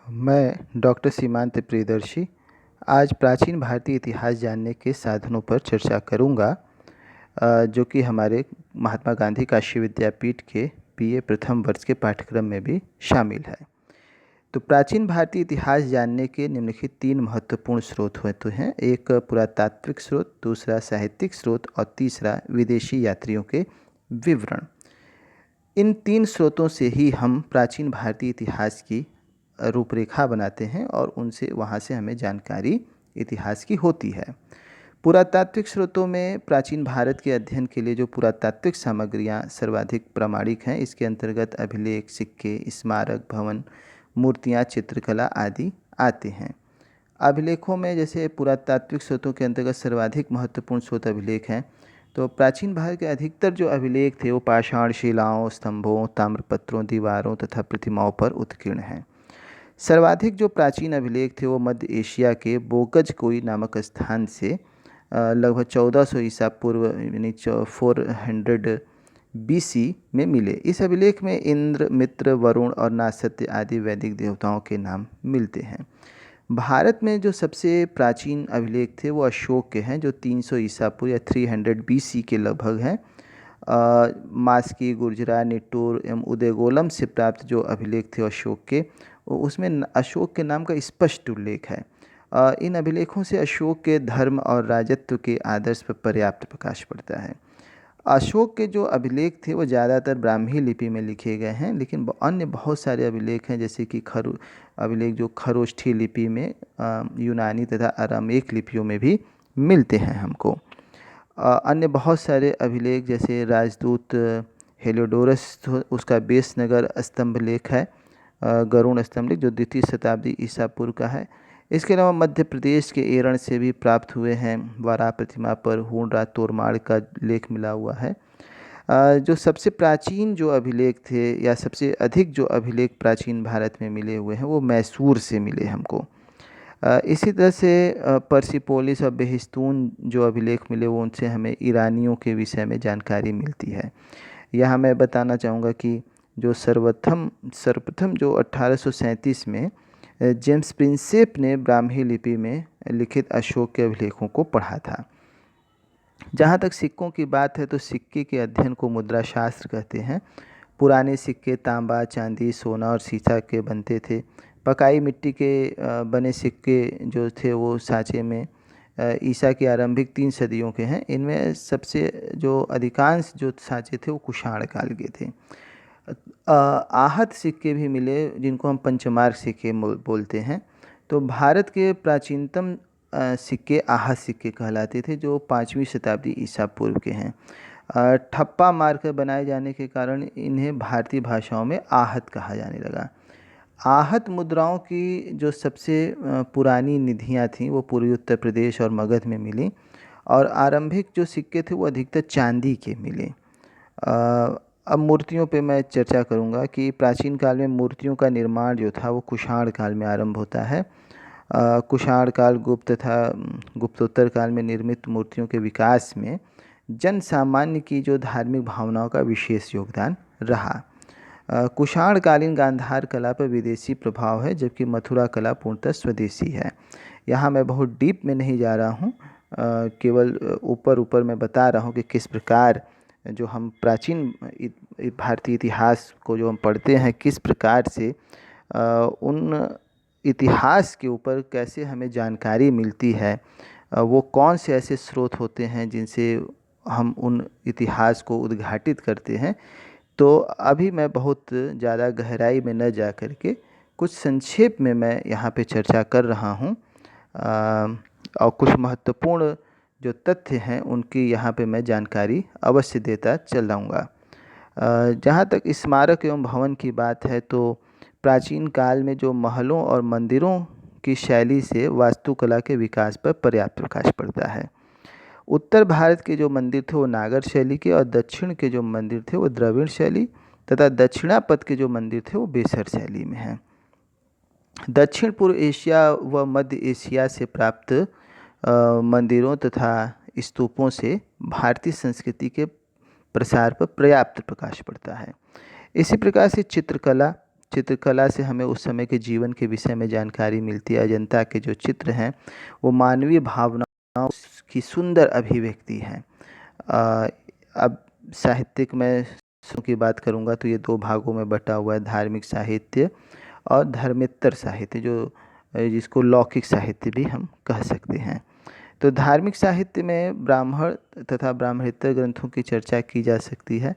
मैं डॉक्टर सीमांत प्रियदर्शी आज प्राचीन भारतीय इतिहास जानने के साधनों पर चर्चा करूंगा, जो कि हमारे महात्मा गांधी काशी विद्यापीठ के बीए प्रथम वर्ष के पाठ्यक्रम में भी शामिल है। तो प्राचीन भारतीय इतिहास जानने के निम्नलिखित तीन महत्वपूर्ण स्रोत होते हैं। एक पुरातात्विक स्रोत, दूसरा साहित्यिक स्रोत और तीसरा विदेशी यात्रियों के विवरण। इन तीन स्रोतों से ही हम प्राचीन भारतीय इतिहास की रूपरेखा बनाते हैं और उनसे वहाँ से हमें जानकारी इतिहास की होती है। पुरातात्विक स्रोतों में प्राचीन भारत के अध्ययन के लिए जो पुरातात्विक सामग्रियाँ सर्वाधिक प्रामाणिक हैं, इसके अंतर्गत अभिलेख, सिक्के, स्मारक, भवन, मूर्तियाँ, चित्रकला आदि आते हैं। अभिलेखों में जैसे पुरातात्विक स्रोतों के अंतर्गत सर्वाधिक महत्वपूर्ण स्रोत अभिलेख हैं। तो प्राचीन भारत के अधिकतर जो अभिलेख थे वो पाषाण शिलाओं, स्तंभों, ताम्रपत्रों, दीवारों तथा प्रतिमाओं पर उत्कीर्ण हैं। सर्वाधिक जो प्राचीन अभिलेख थे वो मध्य एशिया के बोगजकोई नामक स्थान से लगभग 1400 ईसा पूर्व यानी 400 BC में मिले। इस अभिलेख में इंद्र, मित्र, वरुण और नासत्य आदि वैदिक देवताओं के नाम मिलते हैं। भारत में जो सबसे प्राचीन अभिलेख थे वो अशोक के हैं, जो 300 ईसा पूर्व या 300 BC के लगभग हैं। मास्की, गुर्जरा, निट्टूर एवं उदयगोलम से प्राप्त जो अभिलेख थे अशोक के, उसमें अशोक के नाम का स्पष्ट उल्लेख है। इन अभिलेखों से अशोक के धर्म और राजत्व के आदर्श पर पर्याप्त प्रकाश पड़ता है। अशोक के जो अभिलेख थे वो ज़्यादातर ब्राह्मी लिपि में लिखे गए हैं, लेकिन अन्य बहुत सारे अभिलेख हैं, जैसे कि अभिलेख जो खरोष्ठी लिपि में, यूनानी तथा अरामेक लिपियों में भी मिलते हैं हमको। अन्य बहुत सारे अभिलेख जैसे राजदूत हेलियोडोरस, उसका बेस नगर स्तंभ लेख है, गरुड़ स्तंभ लेख, जो द्वितीय शताब्दी ईसा पूर्व का है। इसके अलावा मध्य प्रदेश के एरण से भी प्राप्त हुए हैं। वाराह प्रतिमा पर हुनरा तोरमाड़ का लेख मिला हुआ है। जो सबसे प्राचीन जो अभिलेख थे या सबसे अधिक जो अभिलेख प्राचीन भारत में मिले हुए हैं वो मैसूर से मिले हमको। इसी तरह से पर्सिपोलिस और बेहिस्तून जो अभिलेख मिले वो उनसे हमें ईरानियों के विषय में जानकारी मिलती है। यहाँ मैं बताना चाहूँगा कि जो सर्वप्रथम जो 1837 में जेम्स प्रिंसेप ने ब्राह्मी लिपि में लिखित अशोक के अभिलेखों को पढ़ा था। जहाँ तक सिक्कों की बात है तो सिक्के के अध्ययन को मुद्रा शास्त्र कहते हैं। पुराने सिक्के तांबा, चांदी, सोना और सीसा के बनते थे। पकाई मिट्टी के बने सिक्के जो थे वो सांचे में ईसा की आरंभिक 3 सदियों के हैं। इनमें सबसे जो अधिकांश जो सांचे थे वो कुषाण काल के थे। आहत सिक्के भी मिले, जिनको हम पंचमार्क सिक्के बोलते हैं। तो भारत के प्राचीनतम सिक्के आहत सिक्के कहलाते थे, जो 5वीं शताब्दी ईसा पूर्व के हैं। ठप्पा मारकर बनाए जाने के कारण इन्हें भारतीय भाषाओं में आहत कहा जाने लगा। आहत मुद्राओं की जो सबसे पुरानी निधियां थीं वो पूर्वी उत्तर प्रदेश और मगध में मिली, और आरंभिक जो सिक्के थे वो अधिकतर चांदी के मिले। अब मूर्तियों पे मैं चर्चा करूंगा कि प्राचीन काल में मूर्तियों का निर्माण जो था वो कुषाण काल में आरंभ होता है। कुषाण काल गुप्त तथा गुप्तोत्तर काल में निर्मित मूर्तियों के विकास में जन सामान्य की जो धार्मिक भावनाओं का विशेष योगदान रहा। कुषाण कालीन गांधार कला पर विदेशी प्रभाव है, जबकि मथुरा कला पूर्णतः स्वदेशी है। यहाँ मैं बहुत डीप में नहीं जा रहा हूँ, केवल ऊपर ऊपर मैं बता रहा हूँ कि किस प्रकार जो हम प्राचीन भारतीय इतिहास को जो हम पढ़ते हैं, किस प्रकार से उन इतिहास के ऊपर कैसे हमें जानकारी मिलती है। वो कौन से ऐसे स्रोत होते हैं जिनसे हम उन इतिहास को उद्घाटित करते हैं। तो अभी मैं बहुत ज़्यादा गहराई में न जा कर के कुछ संक्षेप में मैं यहाँ पे चर्चा कर रहा हूँ, और कुछ महत्वपूर्ण जो तथ्य हैं उनकी यहाँ पे मैं जानकारी अवश्य देता चल जाऊँगा। जहाँ तक स्मारक एवं भवन की बात है तो प्राचीन काल में जो महलों और मंदिरों की शैली से वास्तुकला के विकास पर पर्याप्त प्रकाश पड़ता है। उत्तर भारत के जो मंदिर थे वो नागर शैली के, और दक्षिण के जो मंदिर थे वो द्रविड़ शैली तथा दक्षिणापथ के जो मंदिर थे वो बेसर शैली में हैं। दक्षिण पूर्व एशिया व मध्य एशिया से प्राप्त मंदिरों तथा स्तूपों से भारतीय संस्कृति के प्रसार पर पर्याप्त प्रकाश पड़ता है। इसी प्रकार से चित्रकला, चित्रकला से हमें उस समय के जीवन के विषय में जानकारी मिलती है। अजंता के जो चित्र हैं वो मानवीय भावनाओं की सुंदर अभिव्यक्ति हैं। अब साहित्यिक में की बात करूंगा तो ये दो भागों में बटा हुआ है, धार्मिक साहित्य और धर्मेत्तर साहित्य, जो जिसको लौकिक साहित्य भी हम कह सकते हैं। तो धार्मिक साहित्य में ब्राह्मण तथा ब्राह्मणेतर ग्रंथों की चर्चा की जा सकती है।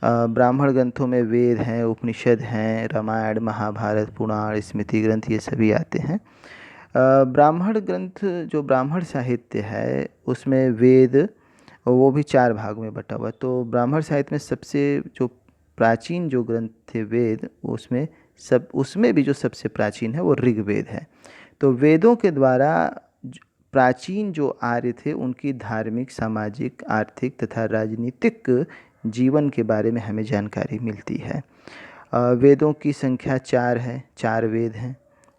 ब्राह्मण ग्रंथों में वेद हैं, उपनिषद हैं, रामायण, महाभारत, पुराण, स्मृति ग्रंथ, ये सभी आते हैं। ब्राह्मण ग्रंथ, जो ब्राह्मण साहित्य है उसमें वेद, वो भी 4 भाग में बटा हुआ है। तो ब्राह्मण साहित्य में सबसे जो प्राचीन जो ग्रंथ थे वेद, उसमें भी जो सबसे प्राचीन है वो ऋग्वेद है। तो वेदों के द्वारा प्राचीन जो आर्य थे उनकी धार्मिक, सामाजिक, आर्थिक तथा राजनीतिक जीवन के बारे में हमें जानकारी मिलती है। वेदों की संख्या 4 है, 4 वेद हैं।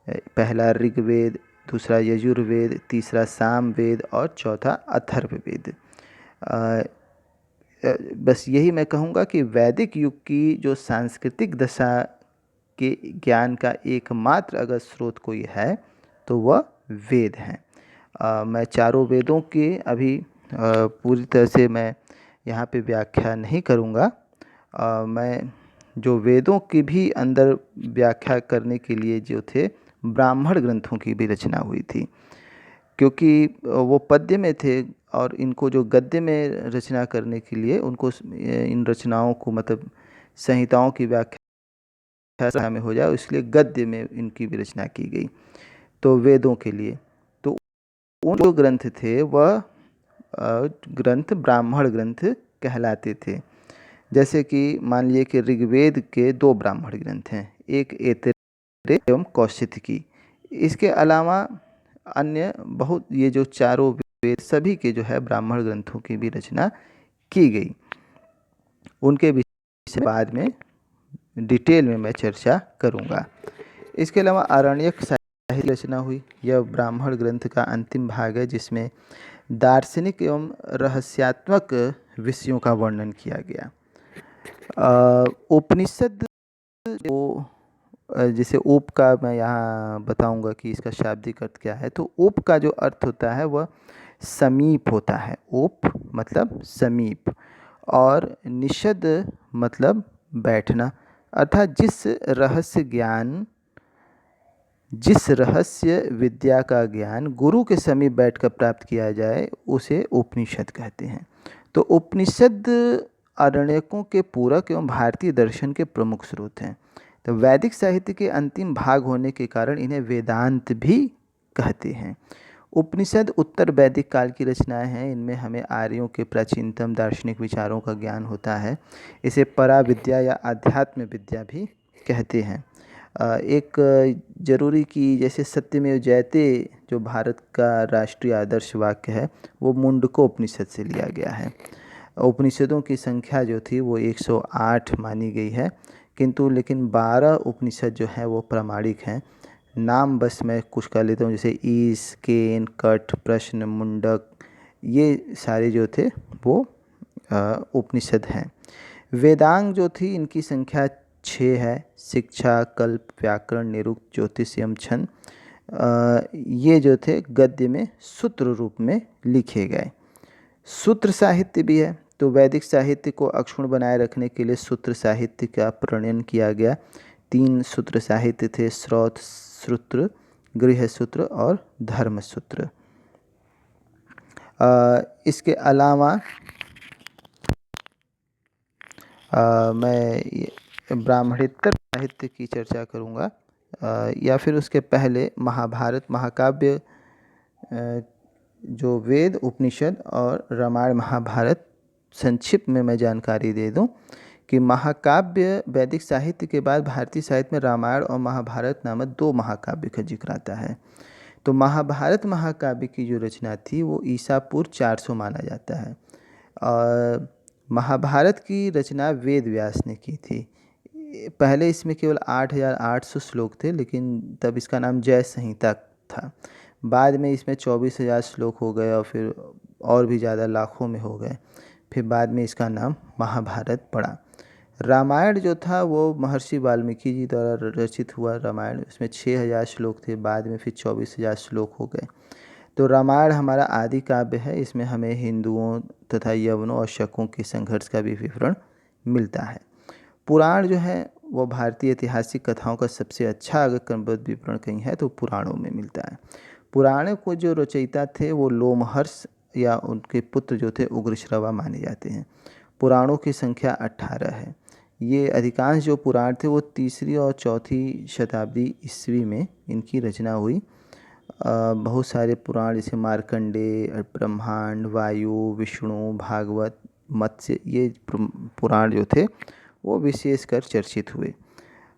पहला ऋग्वेद, दूसरा यजुर्वेद, तीसरा सामवेद और चौथा अथर्ववेद। बस यही मैं कहूँगा कि वैदिक युग की जो सांस्कृतिक दशा के ज्ञान का एकमात्र अगर स्रोत कोई है तो वह वेद हैं। मैं चारों वेदों के अभी पूरी तरह से मैं यहाँ पे व्याख्या नहीं करूँगा। मैं जो वेदों की भी अंदर व्याख्या करने के लिए जो थे ब्राह्मण ग्रंथों की भी रचना हुई थी, क्योंकि वो पद्य में थे और इनको जो गद्य में रचना करने के लिए उनको इन रचनाओं को मतलब संहिताओं की व्याख्या में हो जाए, इसलिए गद्य में इनकी भी रचना की गई। तो वेदों के लिए तो उन जो ग्रंथ थे वह ग्रंथ ब्राह्मण ग्रंथ कहलाते थे। जैसे कि मान लीजिए कि ऋग्वेद के 2 ब्राह्मण ग्रंथ हैं, एक ऐतरेय एवं कौशिकी। इसके अलावा अन्य बहुत, ये जो चारों वेद सभी के जो है ब्राह्मण ग्रंथों की भी रचना की गई। उनके विषय बाद में डिटेल में मैं चर्चा करूंगा। इसके अलावा आरण्यक साहित्य रचना हुई। यह ब्राह्मण ग्रंथ का अंतिम भाग है जिसमें दार्शनिक एवं रहस्यात्मक विषयों का वर्णन किया गया। उपनिषद, जो जैसे उप का मैं यहाँ बताऊंगा कि इसका शाब्दिक अर्थ क्या है। तो उप का जो अर्थ होता है वह समीप होता है। उप मतलब समीप, और निषद मतलब बैठना, अर्थात जिस रहस्य विद्या का ज्ञान गुरु के समीप बैठकर प्राप्त किया जाए उसे उपनिषद कहते हैं। तो उपनिषद आरण्यकों के पूरक एवं भारतीय दर्शन के प्रमुख स्रोत हैं। तो वैदिक साहित्य के अंतिम भाग होने के कारण इन्हें वेदांत भी कहते हैं। उपनिषद उत्तर वैदिक काल की रचनाएं हैं। इनमें हमें आर्यों के प्राचीनतम दार्शनिक विचारों का ज्ञान होता है। इसे पराविद्या या अध्यात्म विद्या भी कहते हैं। एक जरूरी कि जैसे सत्यमेव जयते जो भारत का राष्ट्रीय आदर्श वाक्य है वो मुंडको उपनिषद से लिया गया है। उपनिषदों की संख्या जो थी वो 108 मानी गई है, किंतु लेकिन 12 उपनिषद जो हैं वो प्रामाणिक हैं। नाम बस मैं कुछ कर लेता हूँ, जैसे ईश, केन, कठ, प्रश्न, मुंडक, ये सारे जो थे वो उपनिषद हैं। वेदांग जो थी इनकी संख्या 6 है। शिक्षा, कल्प, व्याकरण, निरुक्त, ज्योतिष एवं छंद, ये जो थे गद्य में सूत्र रूप में लिखे गए। सूत्र साहित्य भी है। तो वैदिक साहित्य को अक्षुण्ण बनाए रखने के लिए सूत्र साहित्य का प्रणयन किया गया। 3 सूत्र साहित्य थे, श्रौत सूत्र, गृह सूत्र और धर्म सूत्र। इसके अलावा मैं ब्राह्मणेतर साहित्य की चर्चा करूँगा, या फिर उसके पहले महाभारत महाकाव्य, जो वेद, उपनिषद और रामायण महाभारत, संक्षिप्त में मैं जानकारी दे दूं कि महाकाव्य वैदिक साहित्य के बाद भारतीय साहित्य में रामायण और महाभारत नामक 2 महाकाव्य का जिक्र आता है। तो महाभारत महाकाव्य की जो रचना थी वो ईसा पूर्व 400 माना जाता है। और महाभारत की रचना वेद व्यास ने की थी। पहले इसमें केवल 8800 श्लोक थे, लेकिन तब इसका नाम जय संहिता था। बाद में इसमें 24,000 श्लोक हो गए और फिर और भी ज़्यादा लाखों में हो गए। फिर बाद में इसका नाम महाभारत पड़ा। रामायण जो था वो महर्षि वाल्मीकि जी द्वारा रचित हुआ रामायण, उसमें 6000 श्लोक थे, बाद में फिर 24,000 श्लोक हो गए। तो रामायण हमारा आदि काव्य है। इसमें हमें हिंदुओं तथा यवनों और शकों के संघर्ष का भी विवरण मिलता है। पुराण जो है वो भारतीय ऐतिहासिक कथाओं का सबसे अच्छा अगर क्रमबद्ध विवरण कहीं है तो पुराणों में मिलता है। पुराणों को जो रचयिता थे वो लोमहर्ष या उनके पुत्र जो थे उग्रश्रवा माने जाते हैं। पुराणों की संख्या 18 है। ये अधिकांश जो पुराण थे वो 3री और 4थी शताब्दी ईस्वी में इनकी रचना हुई। बहुत सारे पुराण जैसे मार्कंडेय, ब्रह्मांड, वायु, विष्णु, भागवत, मत्स्य, ये पुराण जो थे वो विशेषकर चर्चित हुए।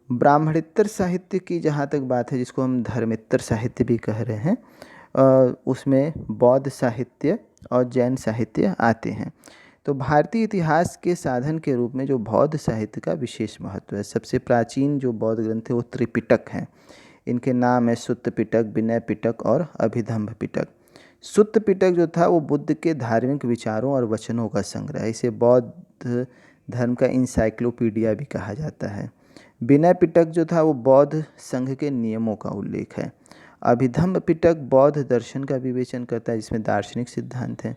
ब्राह्मणेतर साहित्य की जहाँ तक बात है, जिसको हम धर्मेतर साहित्य भी कह रहे हैं, उसमें बौद्ध साहित्य और जैन साहित्य आते हैं। तो भारतीय इतिहास के साधन के रूप में जो बौद्ध साहित्य का विशेष महत्व है। सबसे प्राचीन जो बौद्ध ग्रंथ है वो त्रिपिटक हैं। इनके नाम है सुत्त पिटक, विनय पिटक और अभिधम्भ पिटक। सुत्त पिटक जो था वो बुद्ध के धार्मिक विचारों और वचनों का संग्रह है। इसे बौद्ध धर्म का इंसाइक्लोपीडिया भी कहा जाता है। विनय पिटक जो था वो बौद्ध संघ के नियमों का उल्लेख है। अभिधम्भ पिटक बौद्ध दर्शन का विवेचन करता है, जिसमें दार्शनिक सिद्धांत हैं।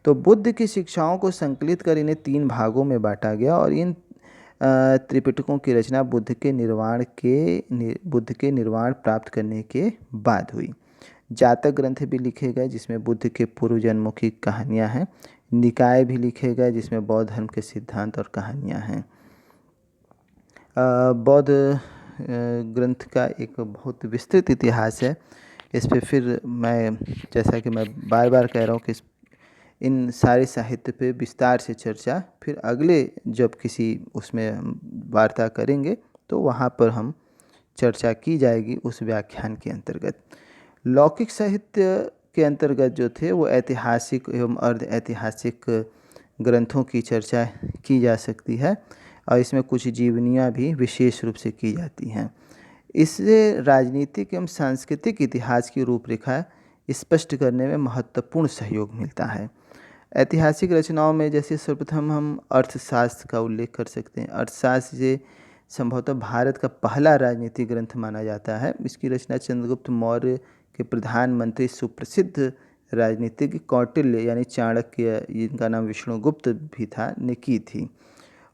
तो बुद्ध की शिक्षाओं को संकलित कर इन्हें 3 भागों में बांटा गया और इन त्रिपिटकों की रचना बुद्ध के निर्वाण प्राप्त करने के बाद हुई। जातक ग्रंथ भी लिखे गए जिसमें बुद्ध के पूर्व जन्मों की कहानियाँ हैं। निकाय भी लिखे गए जिसमें बौद्ध धर्म के सिद्धांत और कहानियाँ हैं। बौद्ध ग्रंथ का एक बहुत विस्तृत इतिहास है। इस पे फिर मैं, जैसा कि मैं बार बार कह रहा हूँ कि इन सारे साहित्य पे विस्तार से चर्चा फिर अगले जब किसी उसमें हम वार्ता करेंगे तो वहाँ पर हम चर्चा की जाएगी उस व्याख्यान के अंतर्गत। लौकिक साहित्य के अंतर्गत जो थे वो ऐतिहासिक एवं अर्ध ऐतिहासिक ग्रंथों की चर्चा की जा सकती है और इसमें कुछ जीवनियाँ भी विशेष रूप से की जाती हैं। इससे राजनीतिक एवं सांस्कृतिक इतिहास की रूपरेखा स्पष्ट करने में महत्वपूर्ण सहयोग मिलता है। ऐतिहासिक रचनाओं में जैसे सर्वप्रथम हम अर्थशास्त्र का उल्लेख कर सकते हैं। अर्थशास्त्र से संभवतः भारत का पहला राजनीतिक ग्रंथ माना जाता है। इसकी रचना चंद्रगुप्त मौर्य के प्रधानमंत्री सुप्रसिद्ध राजनीतिज्ञ कौटिल्य यानी चाणक्य, जिनका नाम विष्णुगुप्त भी था, ने की थी।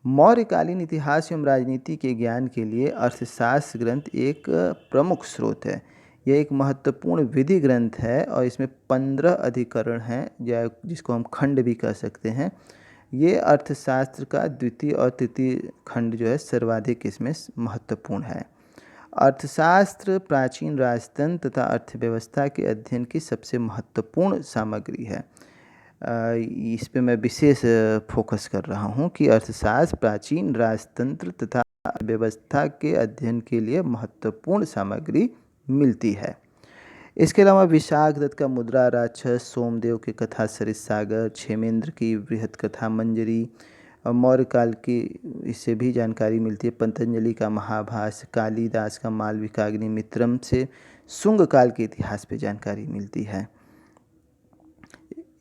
मौर्यकालीन इतिहास एवं राजनीति के ज्ञान के लिए अर्थशास्त्र ग्रंथ एक प्रमुख स्रोत है। यह एक महत्वपूर्ण विधि ग्रंथ है और इसमें 15 अधिकरण हैं, या जिसको हम खंड भी कह सकते हैं। ये अर्थशास्त्र का द्वितीय और तृतीय खंड जो है सर्वाधिक इसमें महत्वपूर्ण है। अर्थशास्त्र प्राचीन राजतंत्र तथा अर्थव्यवस्था के अध्ययन की सबसे महत्वपूर्ण सामग्री है। इस पे मैं विशेष फोकस कर रहा हूँ कि अर्थशास्त्र प्राचीन राजतंत्र तथा अर्थव्यवस्था के अध्ययन के लिए महत्वपूर्ण सामग्री मिलती है। इसके अलावा विशाख दत्त का मुद्रा राक्षस, सोमदेव की कथा सरित सागर, क्षेमेंद्र की बृहत कथा मंजरी, मौर्य काल की इससे भी जानकारी मिलती है। पतंजलि का महाभाष्य, कालिदास का मालविकाग्निमित्रम से शुंग काल के इतिहास पे जानकारी मिलती है।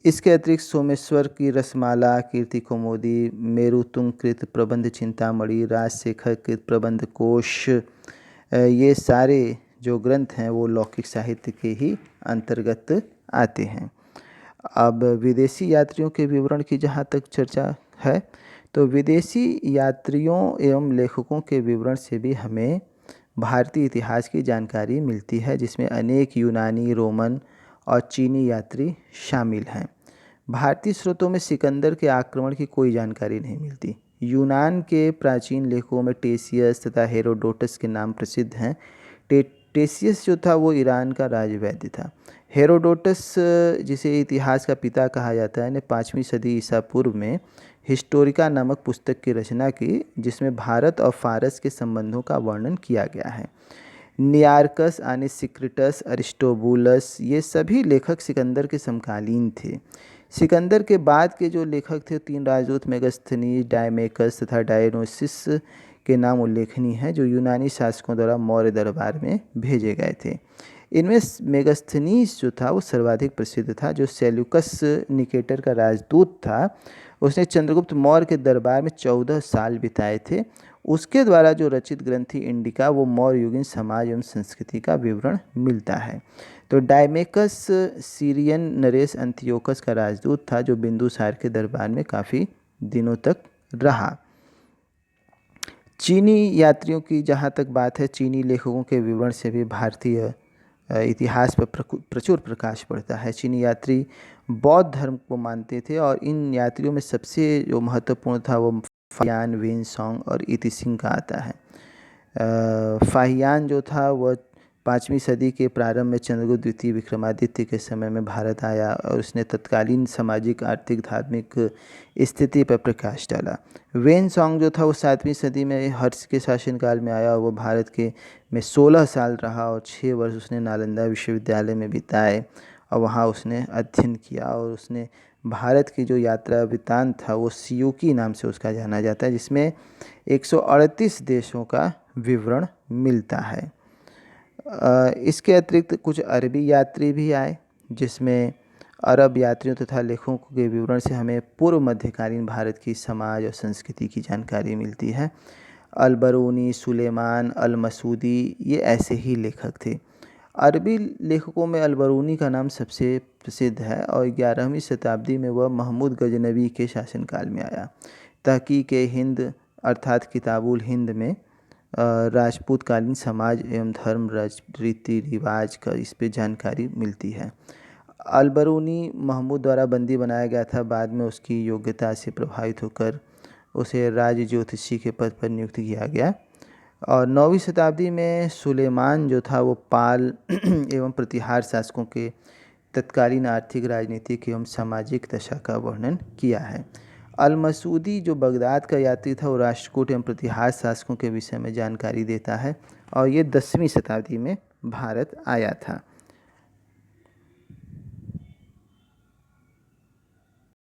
इसके अतिरिक्त सोमेश्वर की रसमाला, कीर्ति कौमुदी, मेरुतुंग कृत प्रबंध चिंतामणि, राजशेखर कृत प्रबंध कोश, ये सारे जो ग्रंथ हैं वो लौकिक साहित्य के ही अंतर्गत आते हैं। अब विदेशी यात्रियों के विवरण की जहाँ तक चर्चा है, तो विदेशी यात्रियों एवं लेखकों के विवरण से भी हमें भारतीय इतिहास की जानकारी मिलती है, जिसमें अनेक यूनानी, रोमन और चीनी यात्री शामिल हैं। भारतीय स्रोतों में सिकंदर के आक्रमण की कोई जानकारी नहीं मिलती। यूनान के प्राचीन लेखों में टेसियस तथा हेरोडोटस के नाम प्रसिद्ध हैं। टेसियस जो था वो ईरान का राजवैद्य था। हेरोडोटस, जिसे इतिहास का पिता कहा जाता है, ने 5वीं सदी ईसा पूर्व में हिस्टोरिका नामक पुस्तक की रचना की, जिसमें भारत और फारस के संबंधों का वर्णन किया गया है। नियार्कस, आनिसिक्रिटस, अरिस्टोबुलस, ये सभी लेखक सिकंदर के समकालीन थे। सिकंदर के बाद के जो लेखक थे 3 राजदूत मेगस्थनीज, डायमेकस तथा डायनोसिस के नाम उल्लेखनीय हैं, जो यूनानी शासकों द्वारा मौर्य दरबार में भेजे गए थे। इनमें मेगास्थनीज जो था वो सर्वाधिक प्रसिद्ध था, जो सेल्यूकस निकेटर का राजदूत था। उसने चंद्रगुप्त मौर्य के दरबार में 14 साल बिताए थे। उसके द्वारा जो रचित ग्रंथि इंडिका वो मौर्य युगीन समाज एवं संस्कृति का विवरण मिलता है। तो डायमेकस सीरियन नरेश अंथियोकस का राजदूत था, जो बिंदुसार के दरबार में काफ़ी दिनों तक रहा। चीनी यात्रियों की जहाँ तक बात है, चीनी लेखकों के विवरण से भी भारतीय इतिहास पर प्रचुर प्रकाश पड़ता है। चीनी यात्री बौद्ध धर्म को मानते थे और इन यात्रियों में सबसे जो महत्वपूर्ण था वो फाहियान, वेनसोंग और इतिसिंग का आता है। फाहियान जो था वह 5वीं सदी के प्रारंभ में चंद्रगुप्त द्वितीय विक्रमादित्य के समय में भारत आया और उसने तत्कालीन सामाजिक, आर्थिक, धार्मिक स्थिति पर प्रकाश डाला। वेनसोंग जो था वो 7वीं सदी में हर्ष के शासनकाल में आया और वो भारत के में 16 साल रहा और 6 वर्ष उसने नालंदा विश्वविद्यालय में बिताए और वहाँ उसने अध्ययन किया। और उसने भारत की जो यात्रा वृत्तांत था वो सियूकी नाम से उसका जाना जाता है, जिसमें 138 देशों का विवरण मिलता है। इसके अतिरिक्त कुछ अरबी यात्री भी आए, जिसमें अरब यात्रियों तथा लेखकों के विवरण से हमें पूर्व मध्यकालीन भारत की समाज और संस्कृति की जानकारी मिलती है। अल-बरूनी, सुलेमान, अल-मसूदी ये ऐसे ही लेखक थे। अरबी लेखकों में अल-बरूनी का नाम सबसे प्रसिद्ध है और 11वीं शताब्दी में वह महमूद गजनवी के शासनकाल में आया। तहकीक-ए-हिंद अर्थात किताबुल हिंद में राजपूतकालीन समाज एवं धर्म, रीति रिवाज का इस पे जानकारी मिलती है। अल-बरूनी महमूद द्वारा बंदी बनाया गया था। बाद में उसकी योग्यता से प्रभावित होकर उसे राज ज्योतिषी के पद पर नियुक्त किया गया। और 9वीं शताब्दी में सुलेमान जो था वो पाल एवं प्रतिहार शासकों के तत्कालीन आर्थिक, राजनीतिक एवं सामाजिक दशा का वर्णन किया है। अल-मसूदी जो बगदाद का यात्री था वो राष्ट्रकूट एवं प्रतिहार शासकों के विषय में जानकारी देता है और ये 10वीं शताब्दी में भारत आया था।